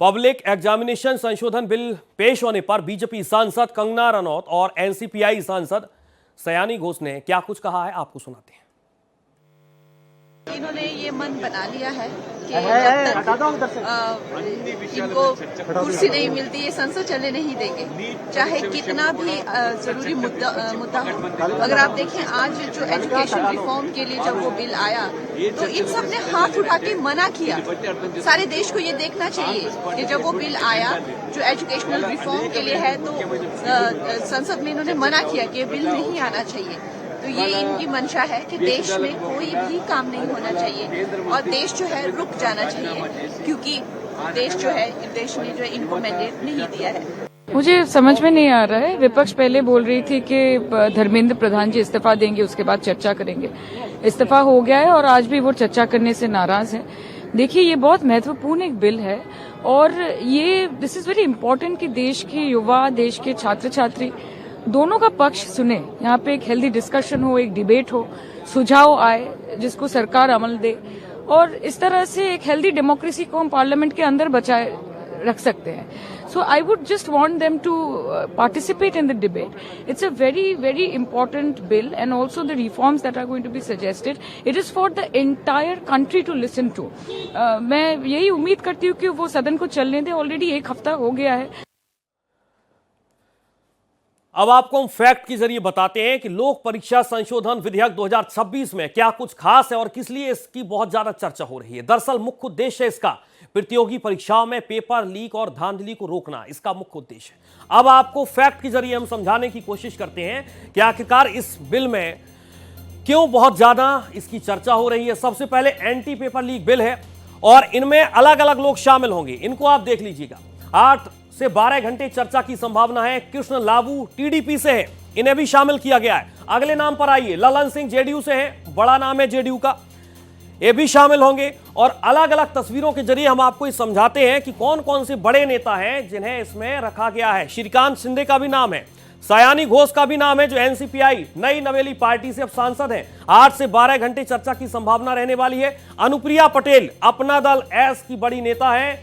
Public examination संशोधन bill पेश होने पर बीजेपी सांसद कंगना रनौत और एनसीपीआई सांसद सयानी घोष ने क्या कुछ कहा है, आपको सुनाते हैं। इन्होंने ये मन बना लिया है कि जब तक इनको कुर्सी नहीं मिलती ये संसद चलने नहीं देंगे, चाहे कितना भी जरूरी मुद्दा हो। अगर आप देखें आज जो एजुकेशन रिफॉर्म के लिए जब वो बिल आया तो इन सब ने हाथ उठा के मना किया। सारे देश को ये देखना चाहिए कि जब वो बिल आया जो एजुकेशनल रिफॉर्म के लिए है तो संसद में इन्होंने मना किया कि बिल नहीं आना चाहिए। तो ये इनकी मंशा है कि देश में कोई भी काम नहीं होना चाहिए और देश जो है रुक जाना चाहिए, क्योंकि देश ने जो है इनको मैंडेट नहीं दिया है। मुझे समझ में नहीं आ रहा है। विपक्ष पहले बोल रही थी कि धर्मेंद्र प्रधान जी इस्तीफा देंगे, उसके बाद चर्चा करेंगे। इस्तीफा हो गया है और आज भी वो चर्चा करने से नाराज है। देखिए, ये बहुत महत्वपूर्ण एक बिल है और ये दिस इज वेरी इम्पोर्टेंट कि देश के युवा, देश के छात्र छात्री दोनों का पक्ष सुने। यहाँ पे एक हेल्दी डिस्कशन हो, एक डिबेट हो, सुझाव आए जिसको सरकार अमल दे और इस तरह से एक हेल्दी डेमोक्रेसी को हम पार्लियामेंट के अंदर बचाए रख सकते हैं। So I would just want them to participate in the debate. It's a very, very important bill, and also the reforms that are going to be suggested. It is for the entire country to listen to. मैं यही उम्मीद करती हूँ कि वो सदन को चलने दें। ऑलरेडी एक हफ्ता हो गया है। अब आपको हम फैक्ट के जरिए बताते हैं कि लोक परीक्षा संशोधन विधेयक 2026 में क्या कुछ खास है और किस लिए इसकी बहुत ज्यादा चर्चा हो रही है। दरअसल मुख्य उद्देश्य है इसका प्रतियोगी परीक्षाओं में पेपर लीक और धांधली को रोकना, इसका मुख्य उद्देश्य है। अब आपको फैक्ट के जरिए हम समझाने की कोशिश करते हैं कि आखिरकार इस बिल में क्यों बहुत ज्यादा इसकी चर्चा हो रही है। सबसे पहले एंटी पेपर लीक बिल है और इनमें अलग अलग लोग शामिल होंगे। इनको आप देख लीजिएगा। 8 से 12 घंटे चर्चा की संभावना है। कृष्ण लाबू टीडीपी से है, इन्हें भी शामिल किया गया है। अगले नाम पर आइए, ललन सिंह जेडीयू से है, बड़ा नाम है जेडीयू का, ये भी शामिल होंगे। और अलग अलग तस्वीरों के जरिए हम आपको समझाते हैं कि कौन कौन से बड़े नेता हैं जिन्हें इसमें रखा गया है। श्रीकांत शिंदे का भी नाम है, सयानी घोष का भी नाम है जो एनसीपीआई नई नवेली पार्टी से अब सांसद हैं। 8 से 12 घंटे चर्चा की संभावना रहने वाली है। अनुप्रिया पटेल अपना दल एस की बड़ी नेता है,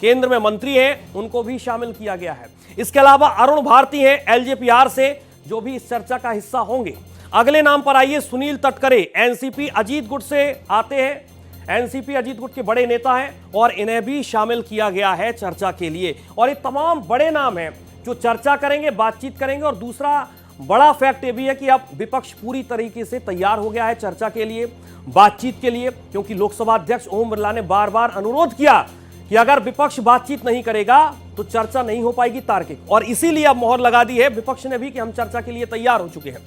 केंद्र में मंत्री हैं, उनको भी शामिल किया गया है। इसके अलावा अरुण भारती हैं एलजेपीआर से, जो भी इस चर्चा का हिस्सा होंगे। अगले नाम पर आइए, सुनील तटकरे एनसीपी अजीत गुट से आते हैं। एनसीपी अजीत गुट के बड़े नेता हैं और इन्हें भी शामिल किया गया है चर्चा के लिए। और ये तमाम बड़े नाम हैं जो चर्चा करेंगे, बातचीत करेंगे। और दूसरा बड़ा फैक्ट ये भी है कि अब विपक्ष पूरी तरीके से तैयार हो गया है चर्चा के लिए, बातचीत के लिए, क्योंकि लोकसभा अध्यक्ष ओम बिरला ने बार बार अनुरोध किया कि अगर विपक्ष बातचीत नहीं करेगा तो चर्चा नहीं हो पाएगी तार्किक। और इसीलिए अब मोहर लगा दी है विपक्ष ने भी कि हम चर्चा के लिए तैयार हो चुके हैं।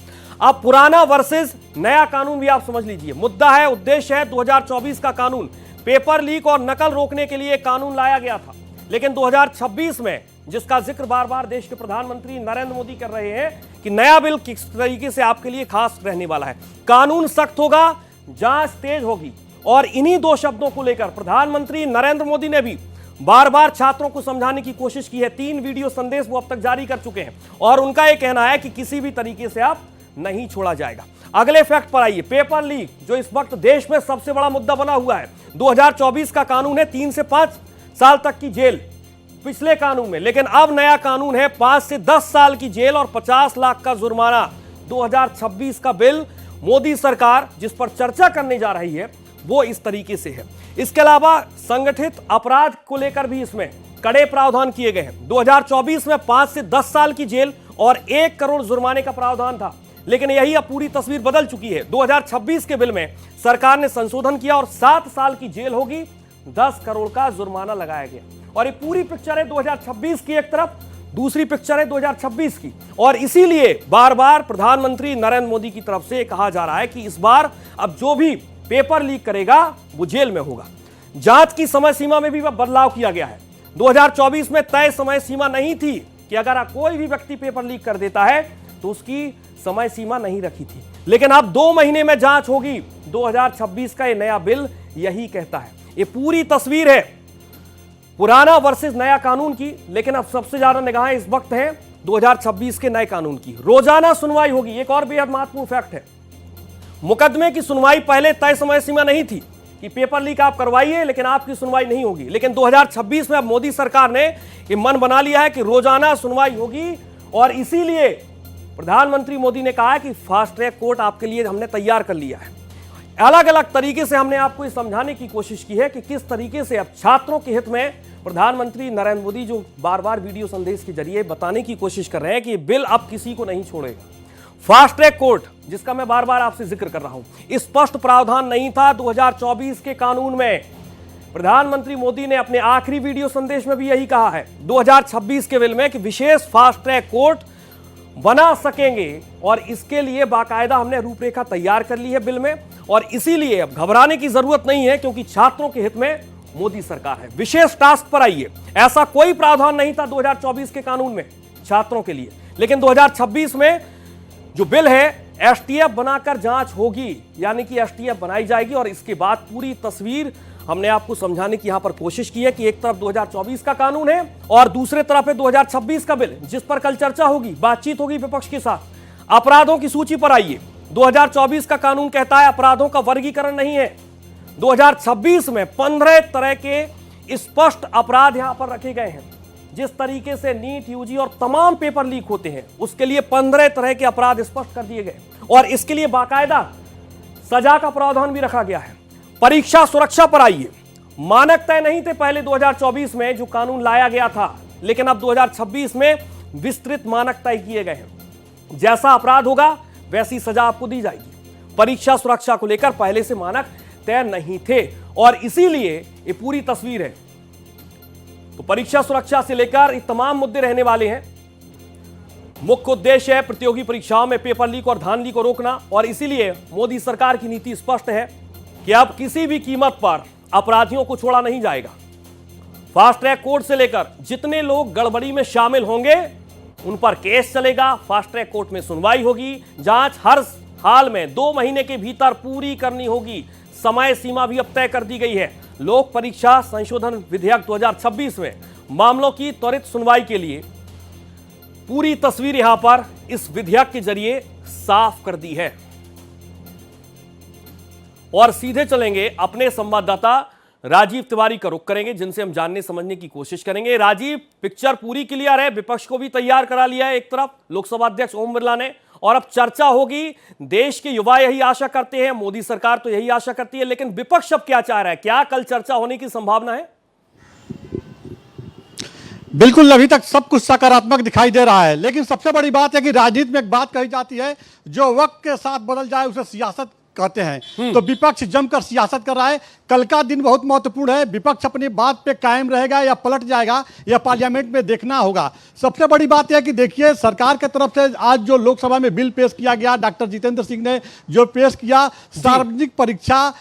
अब पुराना वर्सेस नया कानून भी आप समझ लीजिए। मुद्दा है, उद्देश्य है 2024 का कानून। पेपर लीक और नकल रोकने के लिए कानून लाया गया था, लेकिन 2026 में, जिसका जिक्र बार बार देश के प्रधानमंत्री नरेंद्र मोदी कर रहे हैं कि नया बिल किस तरीके से आपके लिए खास रहने वाला है। कानून सख्त होगा, जांच तेज होगी। और इन्हीं 2 शब्दों को लेकर प्रधानमंत्री नरेंद्र मोदी ने भी बार बार छात्रों को समझाने की कोशिश की है। 3 वीडियो संदेश वो अब तक जारी कर चुके हैं और उनका यह कहना है कि किसी भी तरीके से आप नहीं छोड़ा जाएगा। अगले फैक्ट पर आइए, पेपर लीक जो इस वक्त देश में सबसे बड़ा मुद्दा बना हुआ है। 2024 का कानून है 3 से 5 साल तक की जेल पिछले कानून में, लेकिन अब नया कानून है 5 से 10 साल की जेल और 50 लाख का जुर्माना। 2026 का बिल मोदी सरकार जिस पर चर्चा करने जा रही है वो इस तरीके से है। इसके अलावा संगठित अपराध को लेकर भी इसमें कड़े प्रावधान किए गए हैं। 2024 में 5 से 10 साल की जेल और 1 करोड़ जुर्माने का प्रावधान था, लेकिन यही अब पूरी तस्वीर बदल चुकी है। 2026 के बिल में सरकार ने संशोधन किया और 7 साल की जेल होगी, 10 करोड़ का जुर्माना लगाया गया। और ये पूरी पिक्चर है 2026 की एक तरफ, दूसरी पिक्चर है 2026 की। और इसीलिए बार बार प्रधानमंत्री नरेंद्र मोदी की तरफ से कहा जा रहा है कि इस बार अब जो भी पेपर लीक करेगा वो जेल में होगा। जांच की समय सीमा में भी बदलाव किया गया है। 2024 में तय समय सीमा नहीं थी कि अगर कोई भी व्यक्ति पेपर लीक कर देता है तो उसकी समय सीमा नहीं रखी थी, लेकिन अब 2 महीने में जांच होगी। 2026 का ये नया बिल यही कहता है। ये पूरी तस्वीर है पुराना वर्सेस नया कानून की, लेकिन अब सबसे ज्यादा निगाहें इस वक्त हैं 2026 के नए कानून की। रोजाना सुनवाई होगी, एक और बेहद महत्वपूर्ण फैक्ट है। मुकदमे की सुनवाई पहले तय समय सीमा नहीं थी, कि पेपर लीक आप करवाइए लेकिन आपकी सुनवाई नहीं होगी। लेकिन 2026 में अब मोदी सरकार ने ये मन बना लिया है कि रोजाना सुनवाई होगी और इसीलिए प्रधानमंत्री मोदी ने कहा है कि फास्ट ट्रैक कोर्ट आपके लिए हमने तैयार कर लिया है। अलग अलग तरीके से हमने आपको ये समझाने की कोशिश की है कि किस तरीके से अब छात्रों के हित में प्रधानमंत्री नरेंद्र मोदी जो बार बार वीडियो संदेश के जरिए बताने की कोशिश कर रहे हैं कि बिल अब किसी को नहीं छोड़ेगा। फास्ट ट्रैक कोर्ट, जिसका मैं बार बार आपसे जिक्र कर रहा हूं, स्पष्ट प्रावधान नहीं था 2024 के कानून में। प्रधानमंत्री मोदी ने अपने आखिरी वीडियो संदेश में भी यही कहा है 2026 के बिल में कि विशेष फास्ट ट्रैक कोर्ट बना सकेंगे और इसके लिए बाकायदा हमने रूपरेखा तैयार कर ली है बिल में। और इसीलिए अब घबराने की जरूरत नहीं है क्योंकि छात्रों के हित में मोदी सरकार है। विशेष टास्क पर आइए, ऐसा कोई प्रावधान नहीं था 2024 के कानून में छात्रों के लिए, लेकिन 2026 में जो बिल है एसटीएफ बनाकर जांच होगी, यानी कि एसटीएफ बनाई जाएगी। और इसके बाद पूरी तस्वीर हमने आपको समझाने की यहां पर कोशिश की है कि एक तरफ 2024 का कानून है और दूसरे तरफ है 2026 का बिल, जिस पर कल चर्चा होगी, बातचीत होगी विपक्ष के साथ। अपराधों की सूची पर आइए। 2024 का कानून कहता है अपराधों का वर्गीकरण नहीं है। 2026 में 15 तरह के स्पष्ट अपराध यहां पर रखे गए हैं। जिस तरीके से नीट, यूजी और तमाम पेपर लीक होते हैं उसके लिए 15 तरह के अपराध स्पष्ट कर दिए गए और इसके लिए बाकायदा सजा का प्रावधान भी रखा गया है। परीक्षा सुरक्षा पर आइए। मानक तय नहीं थे पहले 2024 में जो कानून लाया गया था, लेकिन अब 2026 में विस्तृत मानक तय किए गए हैं। जैसा अपराध होगा वैसी सजा आपको दी जाएगी। परीक्षा सुरक्षा को लेकर पहले से मानक तय नहीं थे और इसीलिए ये पूरी तस्वीर है। तो परीक्षा सुरक्षा से लेकर ये तमाम मुद्दे रहने वाले हैं। मुख्य उद्देश्य है प्रतियोगी परीक्षाओं में पेपर लीक और धांधली को रोकना और इसीलिए मोदी सरकार की नीति स्पष्ट है कि अब किसी भी कीमत पर अपराधियों को छोड़ा नहीं जाएगा। फास्ट ट्रैक कोर्ट से लेकर जितने लोग गड़बड़ी में शामिल होंगे उन पर केस चलेगा, फास्ट ट्रैक कोर्ट में सुनवाई होगी, जांच हर हाल में 2 महीने के भीतर पूरी करनी होगी। समय सीमा भी अब तय कर दी गई है। लोक परीक्षा संशोधन विधेयक 2026 में मामलों की त्वरित सुनवाई के लिए पूरी तस्वीर यहां पर इस विधेयक के जरिए साफ कर दी है। और सीधे चलेंगे अपने संवाददाता राजीव तिवारी का रुख करेंगे, जिनसे हम जानने समझने की कोशिश करेंगे। राजीव, पिक्चर पूरी क्लियर है, विपक्ष को भी तैयार करा लिया है एक तरफ लोकसभा अध्यक्ष ओम बिरला ने, और अब चर्चा होगी। देश के युवा यही आशा करते हैं, मोदी सरकार तो यही आशा करती है, लेकिन विपक्ष अब क्या चाह रहा है? क्या कल चर्चा होने की संभावना है? बिल्कुल, अभी तक सब कुछ सकारात्मक दिखाई दे रहा है, लेकिन सबसे बड़ी बात है कि राजनीति में एक बात कही जाती है, जो वक्त के साथ बदल जाए उसे सियासत कहते हैं। तो विपक्ष जमकर सियासत कर रहा है। कल का दिन बहुत महत्वपूर्ण है। विपक्ष अपनी बात पे कायम रहेगा या पलट जाएगा, या पार्लियामेंट में देखना होगा। सबसे बड़ी बात यह कि देखिए, सरकार की तरफ से आज जो लोकसभा में बिल पेश किया गया, डॉक्टर जितेंद्र सिंह ने जो पेश किया, सार्वजनिक परीक्षा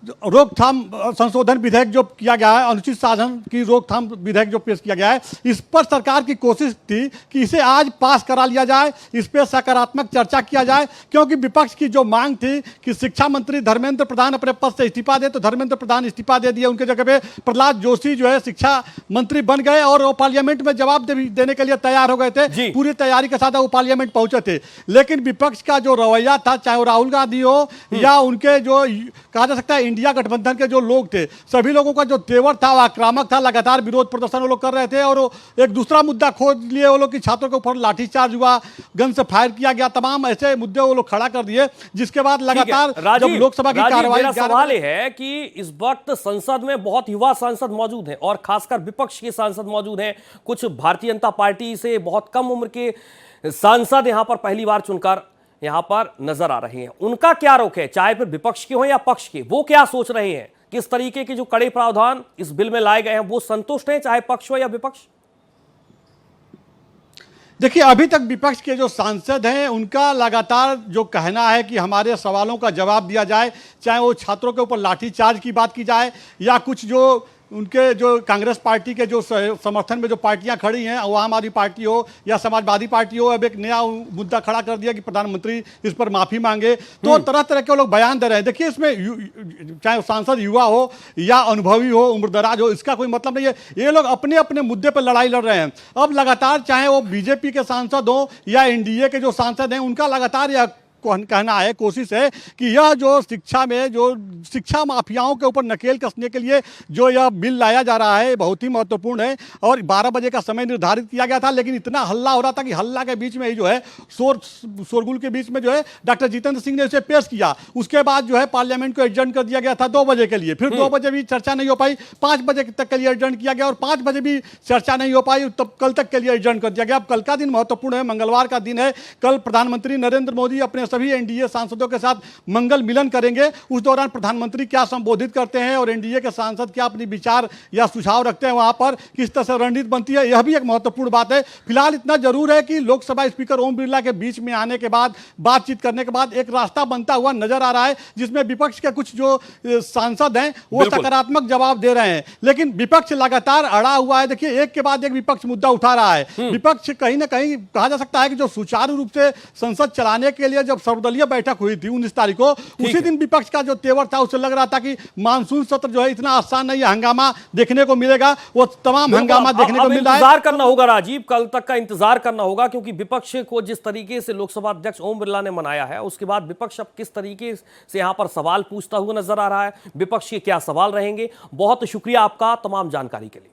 रोकथाम संशोधन विधेयक जो किया गया है, अनुचित साधन की रोकथाम विधेयक जो पेश किया गया है, इस पर सरकार की कोशिश थी कि इसे आज पास करा लिया जाए, इस पर सकारात्मक चर्चा किया जाए, क्योंकि विपक्ष की जो मांग थी कि शिक्षा मंत्री धर्मेंद्र प्रधान अपने पद से इस्तीफा दे, तो धर्मेंद्र प्रधान इस्तीफा दे दिए, उनके जगह पे प्रहलाद जोशी जो है शिक्षा मंत्री बन गए और वो पार्लियामेंट में जवाब देने के लिए तैयार हो गए थे। पूरी तैयारी के साथ वो पार्लियामेंट पहुंचे थे, लेकिन विपक्ष का जो रवैया था, चाहे वो राहुल गांधी हो या उनके जो कहा जा सकता है इंडिया गठबंधन के जो लोग थे, सभी लोगों का जो तेवर था वो आक्रामक था। लगातार विरोध प्रदर्शन वो लोग कर रहे थे और एक दूसरा मुद्दा खोज लिए वो लोग कि छात्रों के ऊपर लाठीचार्ज हुआ, गन से फायर किया गया, तमाम ऐसे मुद्दे वो लोग खड़ा कर दिए, जिसके बाद लगातार जब लोकसभा की कार्रवाई। मेरा सवाल है कि इस वक्त संसद में बहुत युवा सांसद मौजूद हैं और खासकर विपक्ष के सांसद मौजूद हैं। कुछ भारतीय जनता पार्टी से बहुत कम उम्र के सांसद यहां पर पहली बार चुनकर यहां पर नजर आ रहे हैं। उनका क्या रुख है, चाहे फिर विपक्ष के हो या पक्ष के? वो क्या सोच रहे हैं? किस तरीके के जो कड़े प्रावधान इस बिल में लाए गए हैं वो संतुष्ट हैं, चाहे पक्ष हो या विपक्ष? देखिए, अभी तक विपक्ष के जो सांसद हैं उनका लगातार जो कहना है कि हमारे सवालों का जवाब दिया जाए, चाहे वो छात्रों के ऊपर लाठीचार्ज की बात की जाए या कुछ जो उनके जो कांग्रेस पार्टी के जो समर्थन में जो पार्टियां खड़ी हैं, वो आम आदमी पार्टी हो या समाजवादी पार्टी हो, अब एक नया मुद्दा खड़ा कर दिया कि प्रधानमंत्री इस पर माफी मांगे। तो तरह तरह के लोग बयान दे रहे हैं। देखिए, इसमें चाहे सांसद युवा हो या अनुभवी हो, उम्रदराज हो, इसका कोई मतलब नहीं है। ये लोग अपने अपने मुद्दे पर लड़ाई लड़ रहे हैं। अब लगातार चाहे वो बीजेपी के सांसद हो या एनडीए के जो सांसद हैं, उनका लगातार यह कहना है, कोशिश है कि यह जो शिक्षा में जो शिक्षा माफियाओं के ऊपर नकेल कसने के लिए जो यह बिल लाया जा रहा है बहुत ही महत्वपूर्ण है। और 12 बजे का समय निर्धारित किया गया था, लेकिन इतना हल्ला हो रहा था कि हल्ला के बीच में ही जो है शोरगुल के बीच में जो है डॉक्टर जितेंद्र सिंह ने इसे पेश किया। उसके बाद जो है पार्लियामेंट को एडजर्न कर दिया गया था 2 बजे के लिए, फिर 2 बजे भी चर्चा नहीं हो पाई, 5 बजे तक के लिए एडजर्न किया गया और 5 बजे भी चर्चा नहीं हो पाई, तब कल तक के लिए एडजर्न कर दिया गया। अब कल का दिन महत्वपूर्ण है, मंगलवार का दिन है। कल प्रधानमंत्री नरेंद्र मोदी अपने सभी एनडीए सांसदों के साथ मंगल मिलन करेंगे। उस दौरान प्रधानमंत्री क्या संबोधित करते हैं और एनडीए के सांसद क्या अपनी विचार या सुझाव रखते हैं, वहां पर किस तरह से रणनीति बनती है, यह भी एक महत्वपूर्ण बात है। फिलहाल इतना जरूर है कि लोकसभा स्पीकर ओम बिरला के बीच में आने के बाद बातचीत करने के बाद एक रास्ता बनता हुआ नजर आ रहा है, जिसमें विपक्ष के कुछ जो सांसद हैं वो सकारात्मक जवाब दे रहे हैं, लेकिन विपक्ष लगातार अड़ा हुआ है। देखिए, एक के बाद एक विपक्ष मुद्दा उठा रहा है। विपक्ष कहीं ना कहीं कहा जा सकता है कि जो सुचारू रूप से संसद चलाने के लिए जब सर्वदलीय बैठक हुई थी 19 तारीख को, उसी दिन विपक्ष का जो तेवर था उससे लग रहा था कि मानसून सत्र जो है इतना आसान नहीं है, हंगामा देखने को मिलेगा। वो तमाम हंगामा देखने को मिल रहा है। इंतजार करना होगा राजीव, कल तक का इंतजार करना होगा, क्योंकि विपक्ष को जिस तरीके से लोकसभा अध्यक्ष ओम बिरला ने मनाया है, उसके बाद विपक्ष अब किस तरीके से यहां पर सवाल पूछता हुआ नजर आ रहा है, विपक्ष के क्या सवाल रहेंगे। बहुत शुक्रिया आपका तमाम जानकारी के लिए।